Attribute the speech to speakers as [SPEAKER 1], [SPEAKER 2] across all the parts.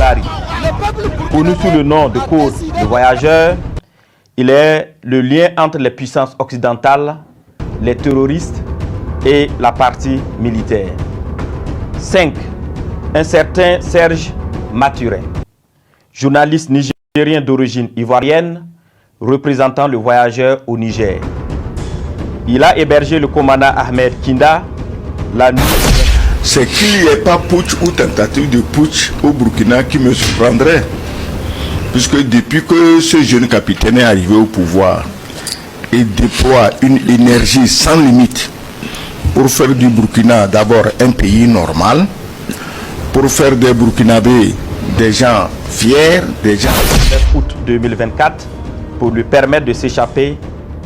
[SPEAKER 1] Bari. Connu sous le nom de code le voyageur, il est le lien entre les puissances occidentales, les terroristes et la partie militaire. 5. Un certain Serge Maturin, journaliste nigérien d'origine ivoirienne, représentant le voyageur au Niger. Il a hébergé le commandant Ahmed Kinda la nuit.
[SPEAKER 2] C'est qu'il n'y ait pas putsch ou tentative de putsch au Burkina qui me surprendrait. Puisque depuis que ce jeune capitaine est arrivé au pouvoir, il déploie une énergie sans limite pour faire du Burkina d'abord un pays normal, pour faire des Burkinabés des gens fiers, des gens...
[SPEAKER 1] 9 août 2024, pour lui permettre de s'échapper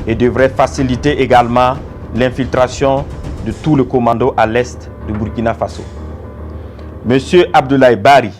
[SPEAKER 1] et devrait faciliter également l'infiltration de tout le commando à l'est du Burkina Faso. Monsieur Abdoulaye Bari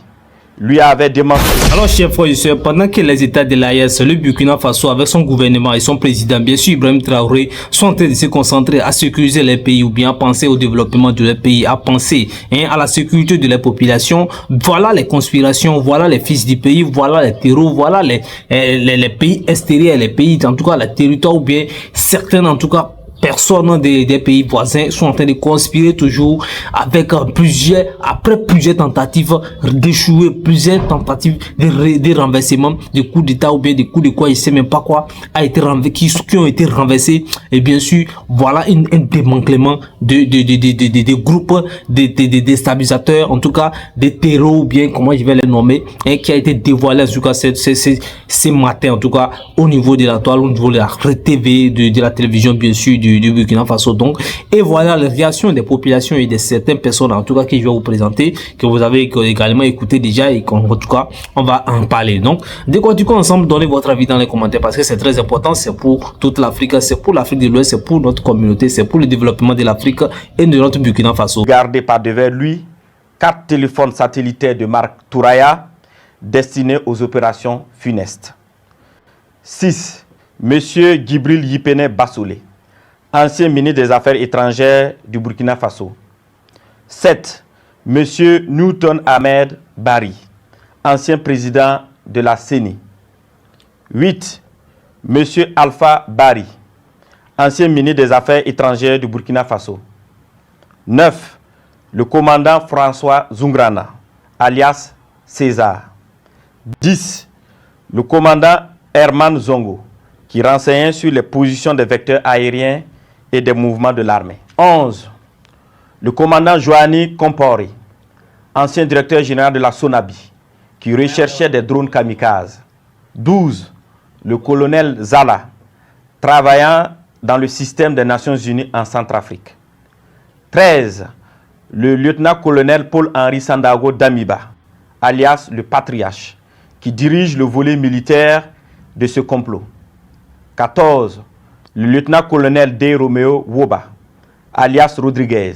[SPEAKER 1] lui avait demandé...
[SPEAKER 3] Alors, chers frères et sœurs, pendant que les États de l'AES, le Burkina Faso, avec son gouvernement et son président, bien sûr Ibrahim Traoré, sont en train de se concentrer à sécuriser les pays ou bien à penser au développement de leur pays, à penser à la sécurité de la population, voilà les conspirations, voilà les fils du pays, voilà les terreaux, voilà les pays extérieurs, les pays, en tout cas, les territoires ou bien certains, en tout cas, personnes des pays voisins sont en train de conspirer toujours avec après plusieurs tentatives d'échouer, plusieurs tentatives de renversement, de coups d'état ou bien des coups de quoi, je sais même pas quoi, qui ont été renversés. Et bien sûr, voilà un démantèlement de groupes, des déstabilisateurs, en tout cas, des terreaux ou bien, comment je vais les nommer, qui a été dévoilé, en tout cas, ce matin, en tout cas, au niveau de la toile, au niveau de la TV, de la télévision, bien sûr, du Burkina Faso. Donc, et voilà les réactions des populations et de certaines personnes, en tout cas, que je vais vous présenter, que vous avez également écouté déjà et qu'en tout cas, on va en parler. Donc, décortiquons ensemble, donnez votre avis dans les commentaires parce que c'est très important, c'est pour toute l'Afrique, c'est pour l'Afrique de l'Ouest, c'est pour notre communauté, c'est pour le développement de l'Afrique et de notre Burkina Faso.
[SPEAKER 1] Gardé par devers lui 4 téléphones satellitaires de marque Touraya destinés aux opérations funestes. 6. Monsieur Djibril Yipene Bassolé, ancien ministre des Affaires étrangères du Burkina Faso. 7. Monsieur Newton Ahmed Bari, ancien président de la CENI. 8. Monsieur Alpha Bari, ancien ministre des Affaires étrangères du Burkina Faso. 9. Le commandant François Zungrana, alias César. 10. Le commandant Herman Zongo, qui renseignait sur les positions des vecteurs aériens et des mouvements de l'armée. 11. Le commandant Joanny Kompori, ancien directeur général de la Sonabi, qui recherchait des drones kamikazes. 12. Le colonel Zala, travaillant dans le système des Nations Unies en Centrafrique. 13. Le lieutenant-colonel Paul-Henri Sandago Damiba, alias le Patriarche, qui dirige le volet militaire de ce complot. 14. Le lieutenant-colonel D. Romeo Woba, alias Rodriguez,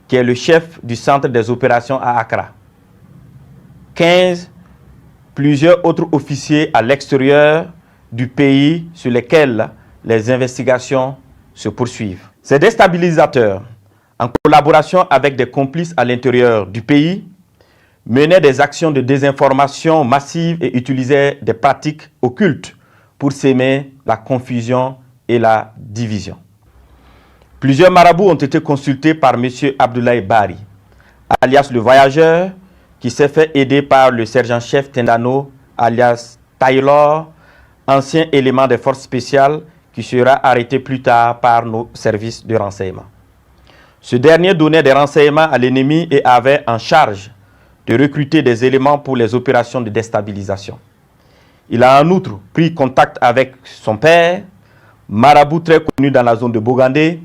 [SPEAKER 1] qui est le chef du centre des opérations à Accra. 15. Plusieurs autres officiers à l'extérieur du pays sur lesquels les investigations se poursuivent. Ces déstabilisateurs, en collaboration avec des complices à l'intérieur du pays, menaient des actions de désinformation massive et utilisaient des pratiques occultes pour s'aimer la confusion et la division. Plusieurs marabouts ont été consultés par M. Abdoulaye Bari, alias le voyageur, qui s'est fait aider par le sergent-chef Tendano, alias Taylor, ancien élément des forces spéciales, qui sera arrêté plus tard par nos services de renseignement. Ce dernier donnait des renseignements à l'ennemi et avait en charge de recruter des éléments pour les opérations de déstabilisation. Il a en outre pris contact avec son père, marabout très connu dans la zone de Bogandé,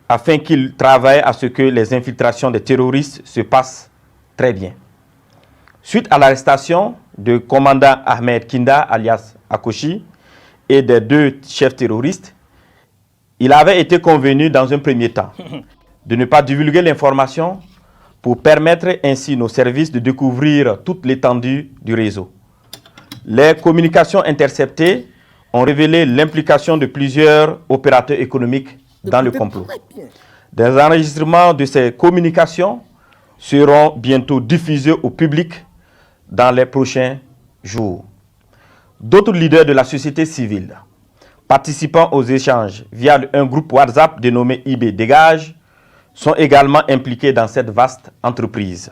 [SPEAKER 1] afin qu'il travaille à ce que les infiltrations des terroristes se passent très bien. Suite à l'arrestation du commandant Ahmed Kinda, alias Akoshi, et des 2 chefs terroristes, il avait été convenu dans un premier temps de ne pas divulguer l'information pour permettre ainsi nos services de découvrir toute l'étendue du réseau. Les communications interceptées ont révélé l'implication de plusieurs opérateurs économiques dans le complot. Des enregistrements de ces communications seront bientôt diffusés au public dans les prochains jours. D'autres leaders de la société civile participant aux échanges via un groupe WhatsApp dénommé IB Dégage sont également impliqués dans cette vaste entreprise.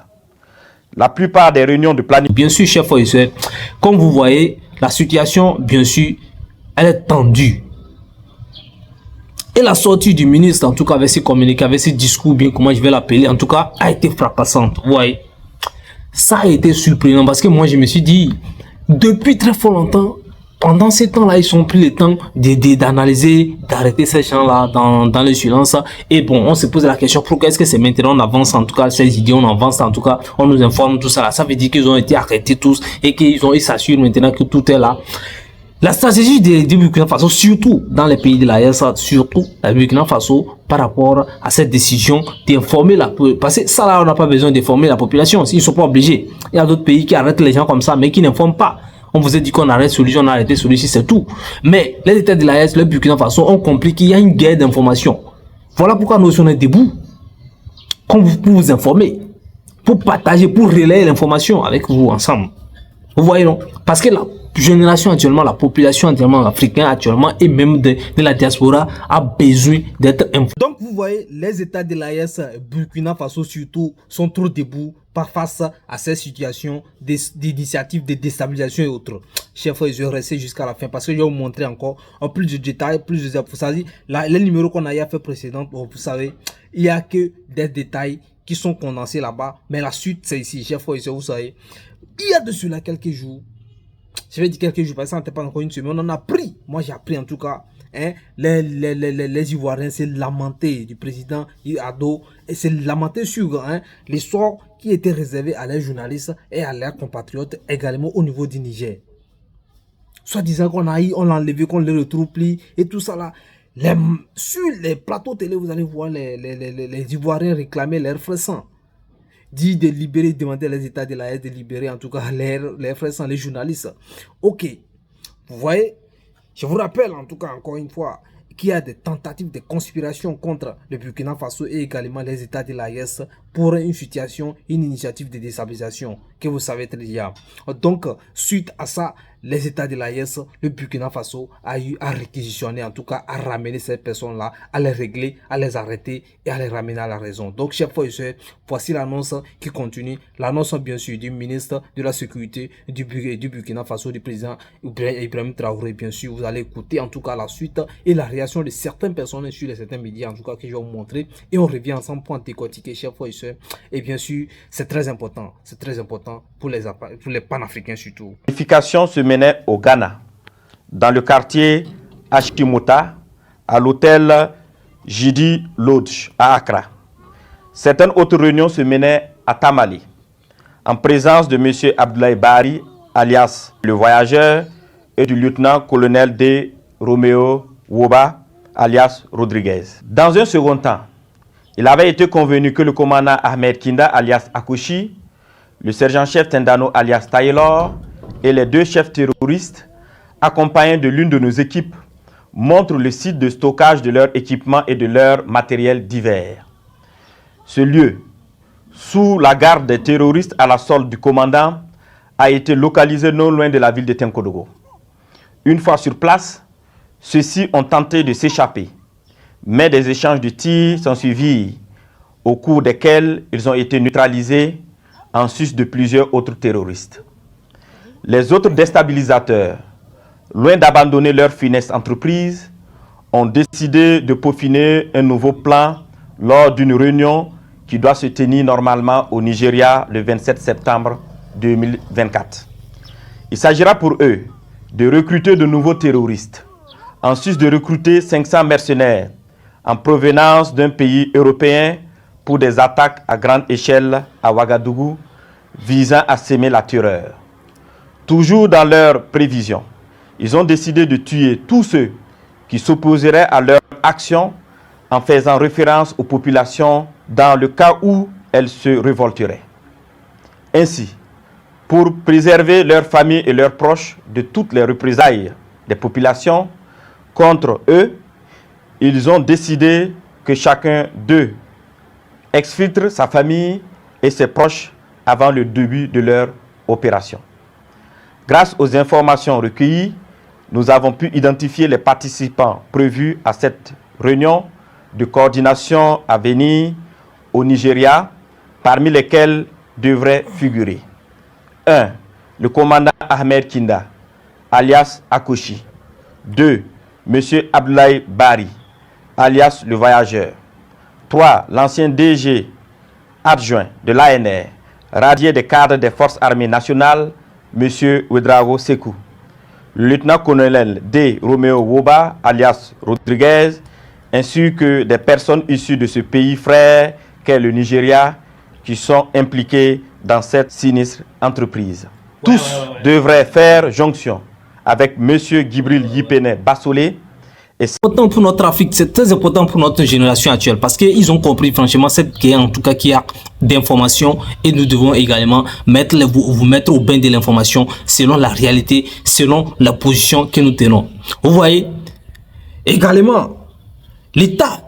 [SPEAKER 1] La plupart des réunions de planification...
[SPEAKER 3] Bien sûr, chers frères et sœurs, comme vous voyez, la situation, bien sûr, elle est tendue. Et la sortie du ministre, en tout cas avec ses communiqués, avec ses discours, bien comment je vais l'appeler, en tout cas, a été fracassante. Vous voyez, ça a été surprenant parce que moi, je me suis dit, depuis très fort longtemps, pendant ces temps-là, ils ont pris le temps d'analyser, d'arrêter ces gens-là dans le silence. Et bon, on se pose la question, pourquoi est-ce que c'est maintenant on avance, en tout cas, ces idées, on avance, en tout cas, on nous informe, tout ça là. Ça veut dire qu'ils ont été arrêtés tous et qu'ils s'assurent maintenant que tout est là. La stratégie du Burkina Faso, surtout dans les pays de l'AES, surtout la Burkina Faso, par rapport à cette décision d'informer la population. Parce que ça là, on n'a pas besoin d'informer la population, ils ne sont pas obligés. Il y a d'autres pays qui arrêtent les gens comme ça, mais qui n'informent pas. On vous a dit qu'on arrête celui-ci, on a arrêté celui-ci, c'est tout. Mais les États de l'AES, le Burkina Faso ont compris qu'il y a une guerre d'information. Voilà pourquoi nous sommes debout. Pour vous informer, pour partager, pour relayer l'information avec vous ensemble. Vous voyez non? Parce que la génération actuellement, la population actuellement africaine actuellement et même de la diaspora a besoin d'être informée. Donc vous voyez, les États de l'AES, Burkina Faso surtout, sont trop debout par face à ces situations d'initiatives de déstabilisation et autres. Chers frères, je vais rester jusqu'à la fin parce que je vais vous montrer encore en plus de détails, plus de... Vous savez, les numéros qu'on a fait précédents, vous savez, il n'y a que des détails qui sont condensés là-bas. Mais la suite, c'est ici. Chers frères, vous savez, il y a de cela quelques jours. Je vais dire quelques jours parce que ça n'était pas encore une semaine. On en a pris. Moi, j'ai appris en tout cas. Hein, les Ivoiriens s'est lamenté du président Ado et s'est lamenté sur les sorts qui étaient réservés à leurs journalistes et à leurs compatriotes également au niveau du Niger. Soit disant qu'on a eu, on l'a enlevé, qu'on le retrouve plus et tout ça là. Sur les plateaux télé, vous allez voir les Ivoiriens réclamer leurs frais sang. Dit de libérer, demander les États de l'AES de libérer en tout cas les frais sang, les journalistes. Ok, vous voyez. Je vous rappelle en tout cas encore une fois qu'il y a des tentatives de conspiration contre le Burkina Faso et également les États de l'AES pour une situation, une initiative de déstabilisation que vous savez très bien. Donc, suite à ça, les États de l'AES, le Burkina Faso a eu à réquisitionner, en tout cas à ramener ces personnes-là, à les régler, à les arrêter et à les ramener à la raison. Donc, chers frères et sœurs, voici l'annonce qui continue. L'annonce, bien sûr, du ministre de la Sécurité du Burkina Faso, du président Ibrahim Traoré, bien sûr. Vous allez écouter en tout cas la suite et la réaction de certaines personnes sur certains médias, en tout cas, que je vais vous montrer. Et on revient ensemble pour en décortiquer, chers frères et sœurs. Et bien sûr, c'est très important pour les panafricains surtout.
[SPEAKER 1] La planification se menait au Ghana, dans le quartier Ashkimota, à l'hôtel Jidi Lodge à Accra. Certaines autres réunions se menaient à Tamale, en présence de M. Abdoulaye Bari, alias le voyageur, et du lieutenant-colonel de Romeo Woba, alias Rodriguez. Dans un second temps, il avait été convenu que le commandant Ahmed Kinda, alias Akouchi, le sergent-chef Tendano, alias Taylor, et les deux chefs terroristes, accompagnés de l'une de nos équipes, montrent le site de stockage de leurs équipements et de leurs matériels divers. Ce lieu, sous la garde des terroristes à la solde du commandant, a été localisé non loin de la ville de Tenkodogo. Une fois sur place, ceux-ci ont tenté de s'échapper, mais des échanges de tirs sont suivis, au cours desquels ils ont été neutralisés en sus de plusieurs autres terroristes. Les autres déstabilisateurs, loin d'abandonner leur funeste entreprise, ont décidé de peaufiner un nouveau plan lors d'une réunion qui doit se tenir normalement au Nigeria le 27 septembre 2024. Il s'agira pour eux de recruter de nouveaux terroristes, en sus de recruter 500 mercenaires en provenance d'un pays européen pour des attaques à grande échelle à Ouagadougou visant à semer la terreur. Toujours dans leurs prévisions, ils ont décidé de tuer tous ceux qui s'opposeraient à leur action en faisant référence aux populations dans le cas où elles se révolteraient. Ainsi, pour préserver leurs familles et leurs proches de toutes les représailles des populations contre eux, ils ont décidé que chacun d'eux exfiltre sa famille et ses proches avant le début de leur opération. Grâce aux informations recueillies, nous avons pu identifier les participants prévus à cette réunion de coordination à venir au Nigeria, parmi lesquels devraient figurer 1. Le commandant Ahmed Kinda, alias Akoshi. 2. M. Abdoulaye Bari, alias le voyageur. 3. L'ancien DG adjoint de l'ANR, radié des cadres des forces armées nationales, M. Ouedraogo Sekou. Le lieutenant-colonel D. Romeo Woba, alias Rodriguez, ainsi que des personnes issues de ce pays frère qu'est le Nigeria, qui sont impliqués dans cette sinistre entreprise. Tous devraient faire jonction avec M. Gibril Yipene Bassolé.
[SPEAKER 3] C'est important pour notre Afrique, c'est très important pour notre génération actuelle parce qu'ils ont compris franchement cette guerre en tout cas qu'il y a d'informations et nous devons également vous mettre au bain de l'information selon la réalité, selon la position que nous tenons. Vous voyez également l'État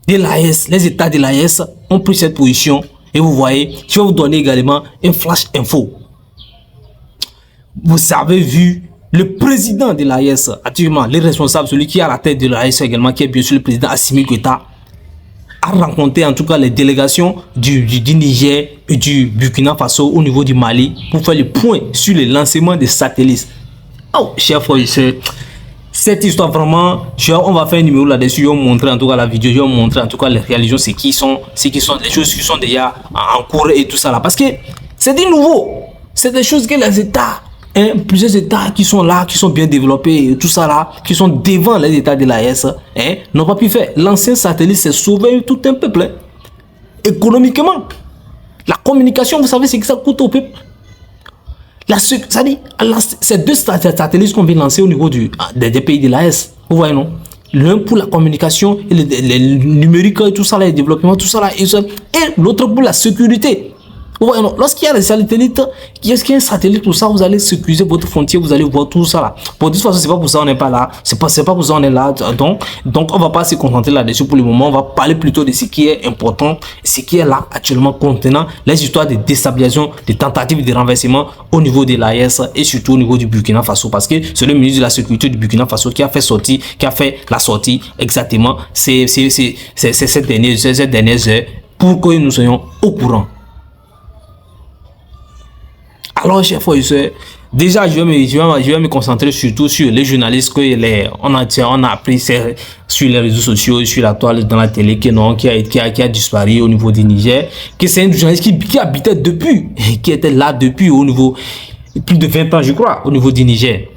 [SPEAKER 3] de l'AES, les États de l'AES ont pris cette position et vous voyez, je vais vous donner également un flash info. Vous avez vu le président de l'AES, actuellement, les responsables, celui qui est à la tête de l'AES également, qui est bien sûr le président Assimi Goïta, a rencontré en tout cas les délégations du Niger et du Burkina Faso au niveau du Mali pour faire le point sur le lancement des satellites. Oh, chers frères et sœurs, cette histoire vraiment, on va faire un numéro là-dessus, je vais vous montrer en tout cas la vidéo, je vais vous montrer en tout cas les réalisations, c'est qui sont les choses qui sont déjà en cours et tout ça là. Parce que c'est du nouveau, c'est des choses que les États, plusieurs États qui sont là, qui sont bien développés, tout ça là, qui sont devant les États de l'AES, n'ont pas pu faire. L'ancien satellite s'est sauvé tout un peuple. Économiquement, la communication, vous savez, c'est que ça coûte au peuple. C'est deux satellites qu'on vient lancer au niveau des pays de l'AES. Vous voyez, non? L'un pour la communication, et le numérique, et tout ça là, le développement, tout ça là, et l'autre pour la sécurité. Lorsqu'il y a des satellites, qu'il y a un satellite, tout ça, vous allez sécuriser votre frontière, vous allez voir tout ça là. Pour de toute façon, c'est pas pour ça on n'est pas là, c'est pas pour ça on est là. Donc on va pas se concentrer là-dessus pour le moment. On va parler plutôt de ce qui est important, ce qui est là actuellement contenant les histoires de déstabilisation, des tentatives de renversement au niveau de l'AES et surtout au niveau du Burkina Faso, parce que c'est le ministre de la sécurité du Burkina Faso qui a fait la sortie exactement ces dernières heures pour que nous soyons au courant. Alors, chers frères et sœurs, déjà, je vais me concentrer surtout sur les journalistes on a appris sur les réseaux sociaux, sur la toile, dans la télé, qui a disparu au niveau du Niger, que c'est un journaliste qui habitait depuis, qui était là depuis au niveau, plus de 20 ans, je crois, au niveau du Niger.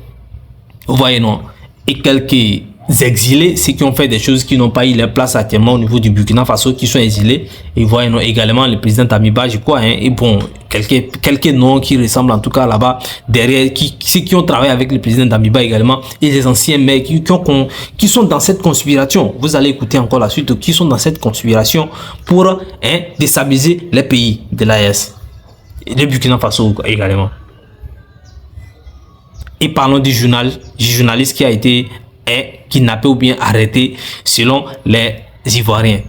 [SPEAKER 3] Vous voyez, non? Et quelques exilés, ceux qui ont fait des choses qui n'ont pas eu leur place actuellement au niveau du Burkina Faso, qui sont exilés. Et voyez, non, également le président Tamiba, je crois, et bon, quelques noms qui ressemblent en tout cas là-bas, derrière, ceux qui ont travaillé avec le président Tamiba également, et les anciens mecs qui sont dans cette conspiration. Vous allez écouter encore la suite, qui sont dans cette conspiration pour déstabiliser les pays de l'AES. Et le Burkina Faso également. Et parlons du journaliste qui a été kidnappé ou bien arrêté selon les Ivoiriens.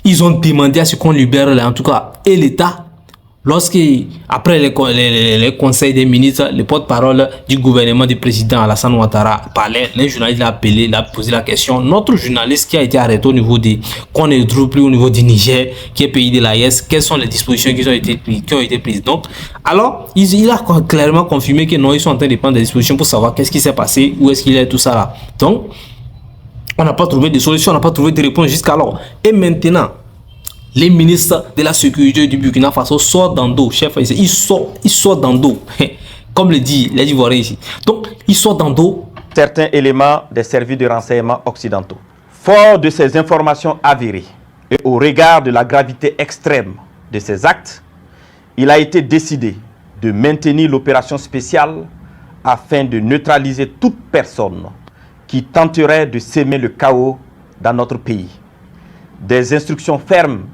[SPEAKER 3] Ils ont demandé à ce qu'on libère en tout cas et l'État. Après les conseils des ministres, le porte-parole du gouvernement du président Alassane Ouattara parlait, les journalistes l'ont appelé, l'a posé la question. Notre journaliste qui a été arrêté au niveau qu'on ne trouve plus au niveau du Niger, qui est pays de l'AES, quelles sont les dispositions qui ont été prises. Donc, alors, il a clairement confirmé que non, ils sont en train de prendre des dispositions pour savoir qu'est-ce qui s'est passé, où est-ce qu'il est, tout ça là. Donc, on n'a pas trouvé de solution, on n'a pas trouvé de réponse jusqu'alors. Et maintenant, les ministres de la sécurité du Burkina Faso sortent dans dos, chef, ils sortent dans dos, comme le dit les Ivoiriens ici. Donc, ils sortent dans dos
[SPEAKER 1] certains éléments des services de renseignement occidentaux. Fort de ces informations avérées et au regard de la gravité extrême de ces actes, il a été décidé de maintenir l'opération spéciale afin de neutraliser toute personne qui tenterait de s'aimer le chaos dans notre pays. Des instructions fermes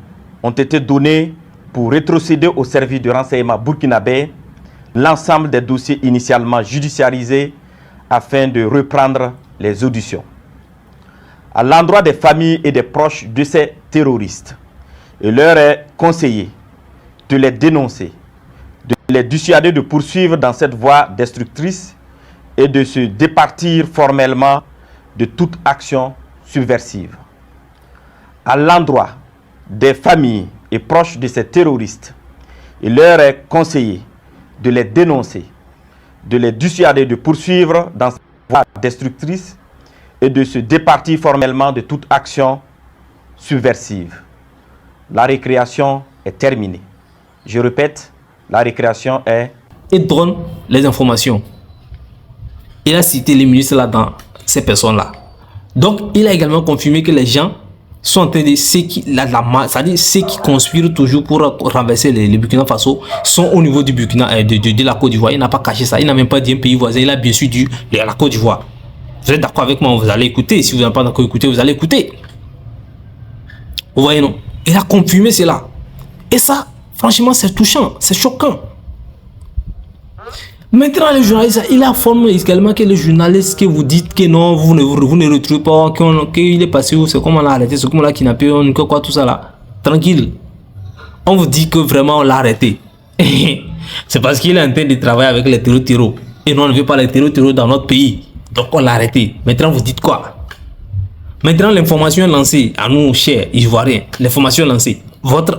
[SPEAKER 1] ont été données pour rétrocéder au service de renseignement burkinabé l'ensemble des dossiers initialement judiciarisés afin de reprendre les auditions. À l'endroit des familles et des proches de ces terroristes, il leur est conseillé de les dénoncer, de les dissuader de poursuivre dans cette voie destructrice et de se départir formellement de toute action subversive. À l'endroit des familles et proches de ces terroristes, il leur est conseillé de les dénoncer, de les dissuader de poursuivre dans cette voie destructrice et de se départir formellement de toute action subversive. La récréation est terminée. Je répète, la récréation est...
[SPEAKER 3] Et donne les informations. Il a cité les ministres là dans ces personnes-là. Donc, il a également confirmé que les gens sont en train de... C'est-à-dire ceux qui conspirent toujours pour renverser le Burkina Faso sont au niveau du Burkina, de la Côte d'Ivoire. Il n'a pas caché ça. Il n'a même pas dit un pays voisin. Il a bien sûr dit la Côte d'Ivoire. Vous êtes d'accord avec moi? Vous allez écouter. Si vous n'êtes pas d'accord écouter, vous allez écouter. Vous voyez, non? Il a confirmé cela. Et ça, franchement, c'est touchant. C'est choquant. Maintenant, les journalistes, il a formé également que les journalistes que vous dites que non, vous ne retrouvez pas, qu'il est passé où, c'est comme on l'a arrêté, c'est comme on l'a kidnappé, quoi, tout ça là. Tranquille. On vous dit que vraiment on l'a arrêté. C'est parce qu'il est en train de travailler avec les terroristes. Et nous, on ne veut pas les terroristes dans notre pays. Donc on l'a arrêté. Maintenant, vous dites quoi? Maintenant, l'information est lancée à nous, chers Ivoiriens. L'information est lancée.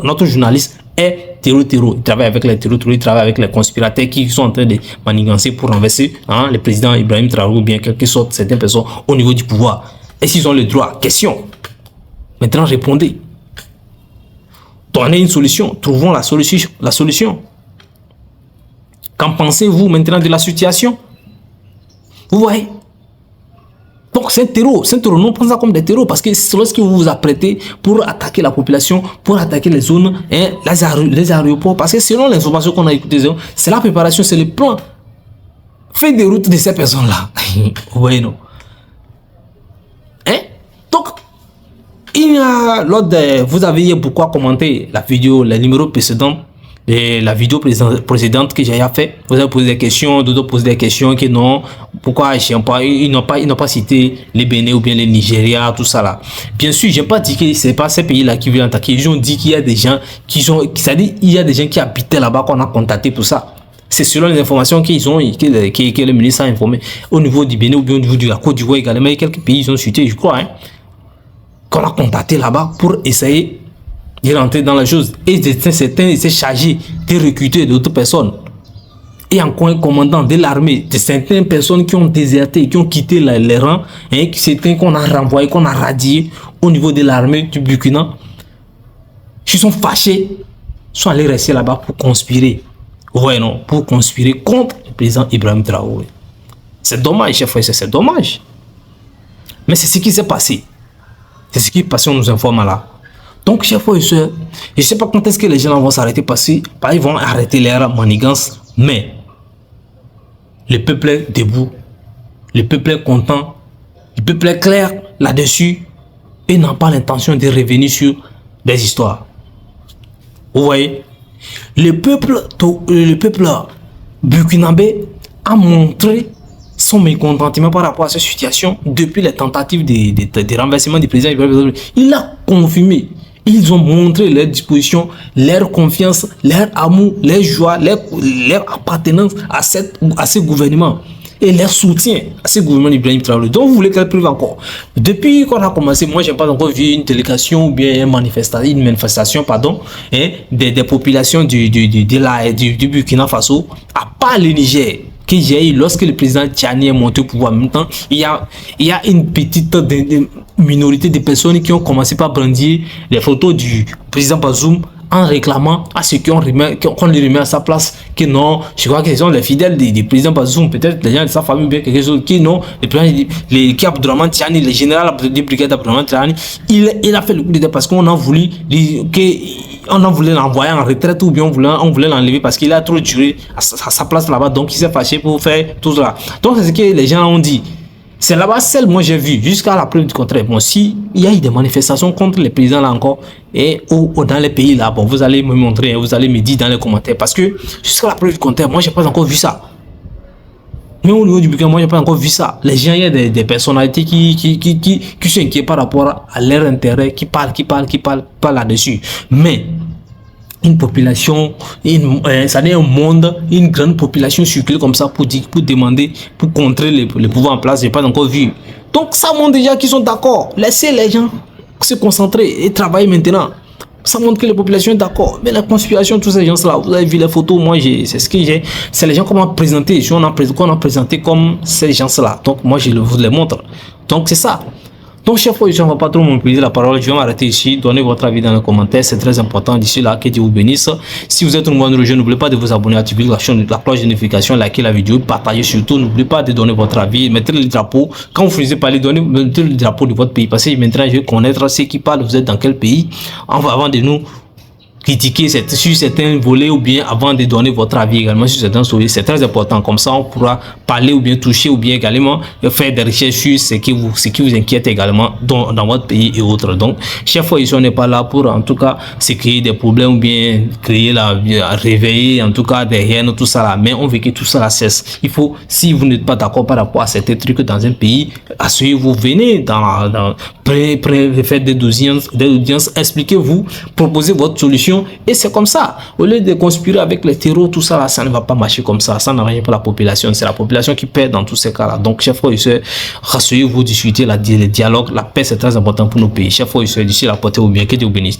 [SPEAKER 3] Notre journaliste est terroriste. Il travaille avec les terroristes, il travaille avec les conspirateurs qui sont en train de manigancer pour renverser le président Ibrahim Traoré ou bien quelque sorte certaines personnes au niveau du pouvoir. Est-ce qu'ils ont le droit? Question. Maintenant, répondez. Donnez une solution. Trouvons la solution. Qu'en pensez-vous maintenant de la situation? Vous voyez? Donc c'est un terreau, non prenez ça comme des terreaux parce que c'est lorsque vous vous apprêtez pour attaquer la population, pour attaquer les zones, les aéroports, parce que selon l'information qu'on a écoutée, c'est la préparation, c'est le plan fait des routes de ces personnes-là. Vous voyez, non? Donc, vous avez beaucoup commenté la vidéo, le numéro précédent, et la vidéo précédente que j'ai fait. Vous avez posé des questions, d'autres posent des questions que non, pourquoi ils n'ont pas cité les Bénin ou bien les Nigeria, tout ça là. Bien sûr, j'ai pas dit que c'est pas ces pays là qui veulent attaquer. Ils ont dit qu'il y a des gens c'est-à-dire il y a des gens qui habitaient là-bas qu'on a contacté pour ça. C'est selon les informations qu'ils ont, que le ministre a informé au niveau du Bénin ou bien au niveau de la Côte d'Ivoire également. Il y a quelques pays ils ont cité, je crois, qu'on a contacté là-bas pour essayer de rentrer dans la chose. Et certains s'est chargé de recruter d'autres personnes. Et encore un commandant de l'armée, de certaines personnes qui ont déserté, qui ont quitté les rangs, certains qu'on a renvoyés, qu'on a radiés au niveau de l'armée du Burkina, qui sont fâchés, sont allés rester là-bas pour conspirer. Ouais, non, pour conspirer contre le président Ibrahim Traoré. C'est dommage, chef frère, c'est dommage. Mais c'est ce qui s'est passé. C'est ce qui est passé, on nous informe là. Donc, chers frères et sœurs, je ne sais pas quand est-ce que les gens vont s'arrêter parce qu'ils vont arrêter leur manigance, mais le peuple est debout, le peuple est content, le peuple est clair là-dessus et n'a pas l'intention de revenir sur des histoires. Vous voyez, le peuple burkinabé a montré son mécontentement par rapport à cette situation depuis les tentatives de renversement du président Ibrahim. Il a confirmé. Ils ont montré leur disposition, leur confiance, leur amour, leur joie, leur appartenance à ce gouvernement et leur soutien à ce gouvernement d'Ibrahim Traoré. Donc vous voulez qu'elle prive encore. Depuis qu'on a commencé, moi je n'ai pas encore vu une délégation ou bien une manifestation des populations du Burkina Faso, à part le Niger. Que j'ai eu lorsque le président Tchani est monté au pouvoir. En même temps, il y a une petite minorité de personnes qui ont commencé par brandir les photos du président Bazoum en réclamant à ceux qu'on les remet à sa place que non, je crois qu'ils sont les fidèles du président Bazoum, peut-être les gens de sa famille, bien quelque chose qui non, qui Abdourahmane Tchani, le général de brigade Abdourahmane Tchani, il a fait le coup d'état parce qu'on a voulu l'envoyer en retraite ou bien on voulait l'enlever parce qu'il a trop duré à sa place là-bas, donc il s'est fâché pour faire tout cela. Donc c'est ce que les gens ont dit. C'est là-bas seul, moi j'ai vu, jusqu'à la preuve du contraire. Bon, si il y a eu des manifestations contre les présidents là encore, ou dans les pays là, bon, vous allez me montrer, vous allez me dire dans les commentaires, parce que jusqu'à la preuve du contraire, moi j'ai pas encore vu ça. Même au niveau du Burkina, moi j'ai pas encore vu ça. Les gens, il y a des personnalités qui s'inquiètent par rapport à leur intérêt, qui parlent là-dessus. Mais une population, ça n'est un monde, une grande population circule comme ça pour demander, pour contrer les pouvoirs en place. J'ai pas encore vu. Donc ça montre déjà qu'ils sont d'accord. Laissez les gens se concentrer et travailler maintenant. Ça montre que la population est d'accord. Mais la conspiration, tous ces gens-là, vous avez vu les photos, moi, c'est ce que j'ai. C'est les gens qu'on a présenté. On a présenté comme ces gens-là. Donc, moi, je vous les montre. Donc, c'est ça. Donc, chef, je ne vais pas trop m'empiler la parole. Je vais m'arrêter ici. Donnez votre avis dans les commentaires. C'est très important. D'ici là, que Dieu vous bénisse. Si vous êtes un nouveau jeu, n'oubliez pas de vous abonner, activer la cloche de notification, liker la vidéo, partager surtout. N'oubliez pas de donner votre avis. Mettez le drapeau. Quand vous finissez par mettez le drapeau de votre pays. Parce que maintenant, je vais connaître ceux qui parlent. Vous êtes dans quel pays avant de nous critiquer sur certains volets ou bien avant de donner votre avis également sur certains sujets. C'est très important. Comme ça, on pourra parler ou bien toucher ou bien également faire des recherches sur ce qui vous inquiète également dans votre pays et autres. Donc, chaque fois ici, on n'est pas là pour en tout cas se créer des problèmes ou bien créer réveiller en tout cas des haines, tout ça là. Mais on veut que tout ça là cesse. Il faut, si vous n'êtes pas d'accord par rapport à certains trucs dans un pays, asseyez-vous, venez faites des audiences, expliquez-vous, proposez votre solution. Et c'est comme ça. Au lieu de conspirer avec les terreaux, tout ça là, ça ne va pas marcher comme ça. Ça n'a rien pour la population. C'est la population qui perd dans tous ces cas-là. Donc, chef frère, rassurez-vous, discutez, le dialogue, la paix, c'est très important pour nos pays. Chef frère, d'ici la portée au bien, que Dieu bénisse.